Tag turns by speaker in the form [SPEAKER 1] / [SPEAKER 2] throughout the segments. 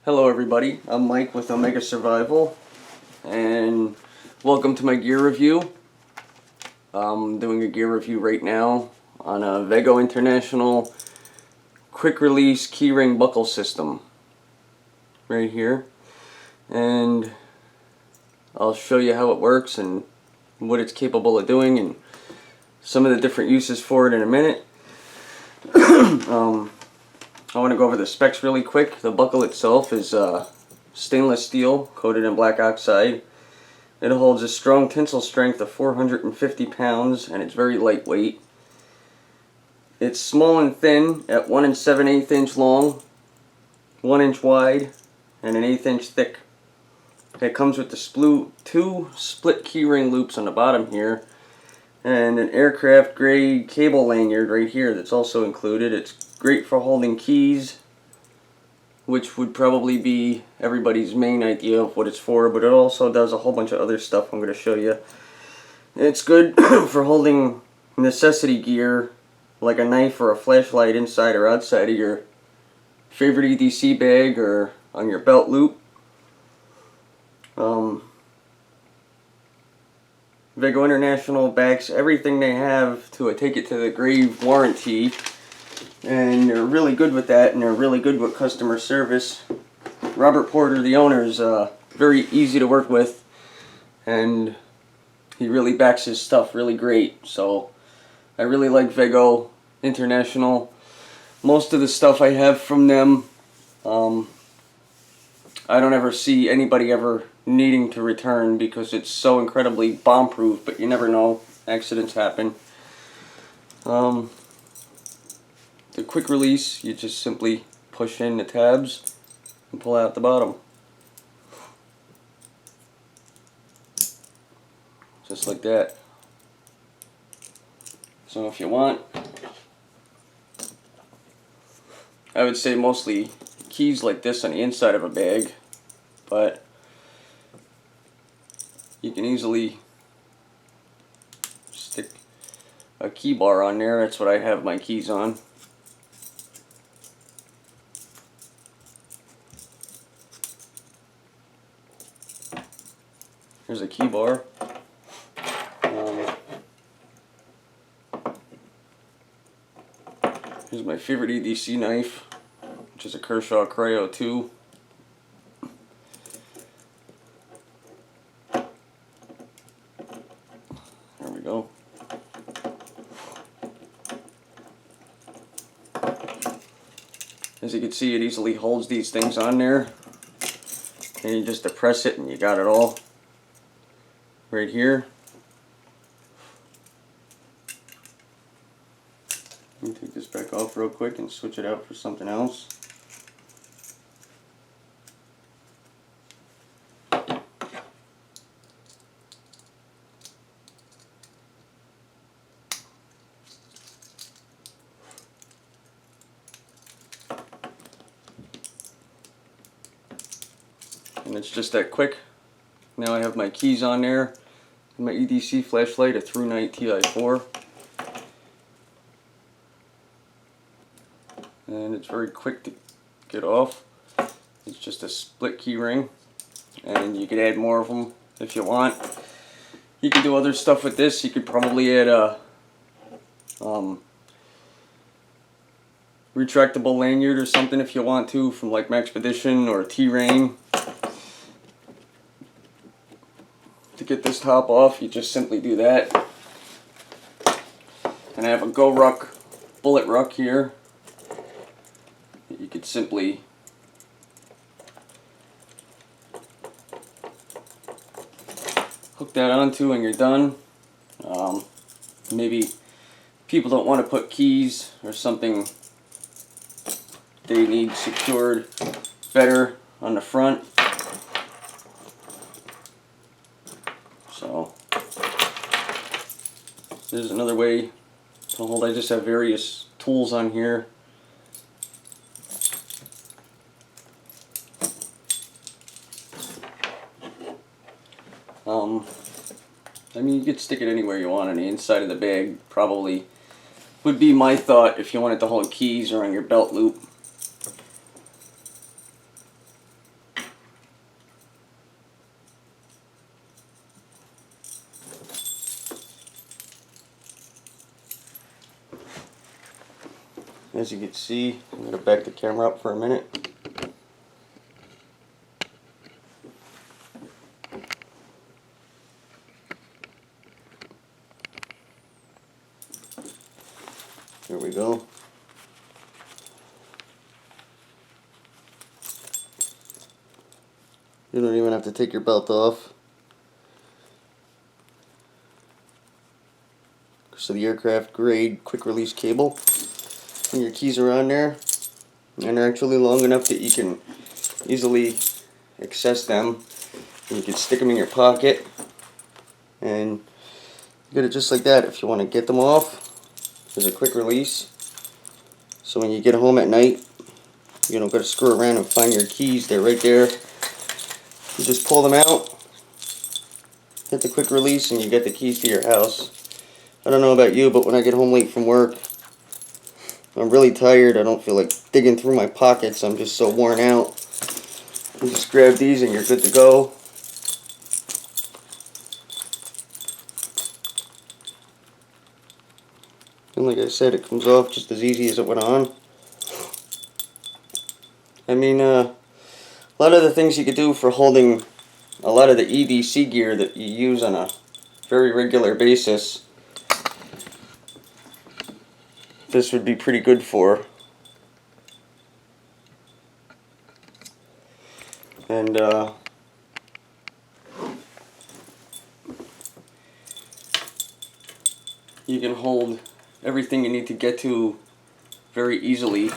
[SPEAKER 1] Hello everybody, I'm Mike with Omega Survival, and welcome to my gear review. I'm doing a gear review right now on a Veggo International quick release keyring buckle system right here, and I'll show you how it works and what it's capable of doing and some of the different uses for it in a minute. I want to go over the specs really quick. The buckle itself is stainless steel coated in black oxide. It holds a strong tensile strength of 450 pounds and it's very lightweight. It's small and thin at 1 7/8 inch long, 1 inch wide, and an 1/8 inch thick. It comes with the two split keyring loops on the bottom here and an aircraft grade cable lanyard right here that's also included. It's great for holding keys, which would probably be everybody's main idea of what it's for, but it also does a whole bunch of other stuff I'm going to show you. It's good for holding necessity gear like a knife or a flashlight inside or outside of your favorite EDC bag or on your belt loop. Veggo International backs everything they have to a take it to the grave warranty, and they're really good with that, and they're really good with customer service. Robert Porter, the owner, is very easy to work with, and he really backs his stuff really great. So I really like Veggo International. Most of the stuff I have from them, I don't ever see anybody ever needing to return because it's so incredibly bomb-proof, but you never know. Accidents happen. The quick release, you just simply push in the tabs and pull out the bottom. Just like that. So if you want, I would say mostly keys like this on the inside of a bag, but you can easily stick a key bar on there. That's what I have my keys on. Here's a key bar. Here's my favorite EDC knife, which is a Kershaw Cryo 2. There we go. As you can see, it easily holds these things on there, and you just depress it and you got it all right here. Let me take this back off real quick and switch it out for something else. And it's just that quick. Now I have my keys on there, and my EDC flashlight, a Through Night TI4. And it's very quick to get off. It's just a split key ring, and you could add more of them if you want. You could do other stuff with this. You could probably add a retractable lanyard or something if you want to, from like Maxpedition or T-Rain. To get this top off, you just simply do that. And I have a Go Ruck bullet ruck here. You could simply hook that onto and you're done. Maybe people don't want to put keys or something they need secured better on the front. So there's another way to hold. I just have various tools on here. I mean, you could stick it anywhere you want on the inside of the bag. Probably would be my thought if you wanted to hold keys or on your belt loop. As you can see, I'm going to back the camera up for a minute. There we go. You don't even have to take your belt off. So the aircraft grade quick release cable. And your keys are on there. And they're actually long enough that you can easily access them. And you can stick them in your pocket. And you get it just like that. If you want to get them off, there's a quick release. So when you get home at night, you don't got to screw around and find your keys. They're right there. You just pull them out, hit the quick release, and you get the keys to your house. I don't know about you, but when I get home late from work, I'm really tired. I don't feel like digging through my pockets. I'm just so worn out. You just grab these and you're good to go. And like I said, it comes off just as easy as it went on. I mean, a lot of the things you could do for holding a lot of the EDC gear that you use on a very regular basis, this would be pretty good for. And you can hold everything you need to get to very easily,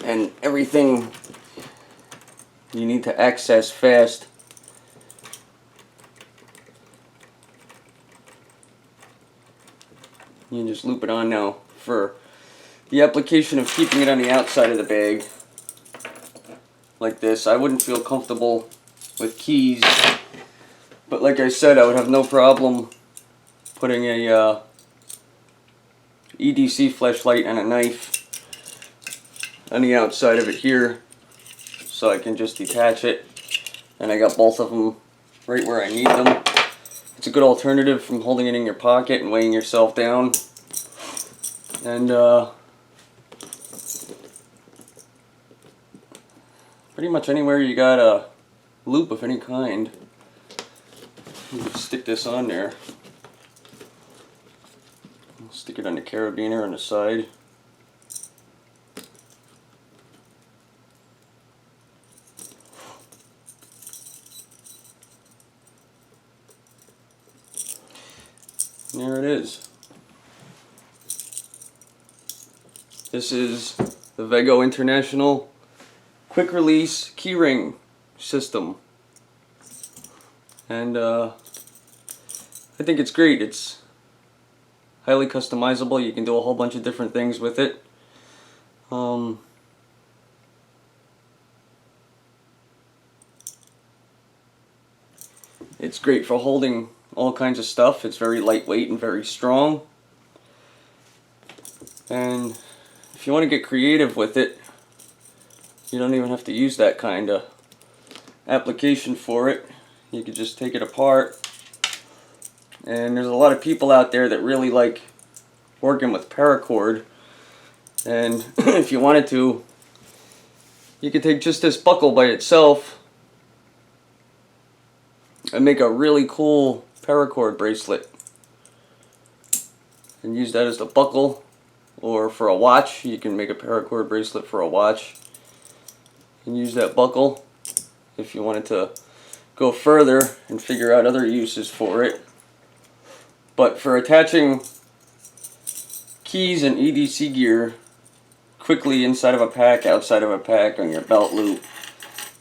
[SPEAKER 1] and everything you need to access fast. You can just loop it on now. For the application of keeping it on the outside of the bag like this, I wouldn't feel comfortable with keys, but like I said, I would have no problem putting a EDC flashlight and a knife on the outside of it here, so I can just detach it, and I got both of them right where I need them. It's a good alternative from holding it in your pocket and weighing yourself down. And pretty much anywhere you got a loop of any kind, you can stick this on there. Stick it on the carabiner on the side. And there it is. This is the Veggo International quick release keyring system. And I think it's great. It's highly customizable. You can do a whole bunch of different things with it. It's great for holding all kinds of stuff. It's very lightweight and very strong. And if you want to get creative with it, you don't even have to use that kind of application for it. You could just take it apart. And there's a lot of people out there that really like working with paracord. And if you wanted to, you could take just this buckle by itself and make a really cool paracord bracelet. And use that as the buckle. Or for a watch, you can make a paracord bracelet for a watch. And use that buckle if you wanted to go further and figure out other uses for it. But for attaching keys and EDC gear quickly inside of a pack, outside of a pack, on your belt loop,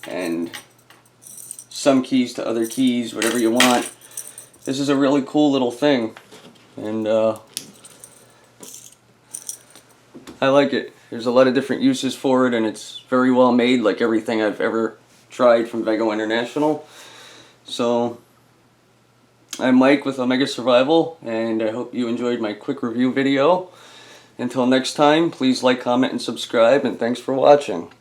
[SPEAKER 1] and some keys to other keys, whatever you want, this is a really cool little thing. And I like it. There's a lot of different uses for it, and it's very well made, like everything I've ever tried from Veggo International. So I'm Mike with Omega Survival, and I hope you enjoyed my quick review video. Until next time, please like, comment, and subscribe, and thanks for watching.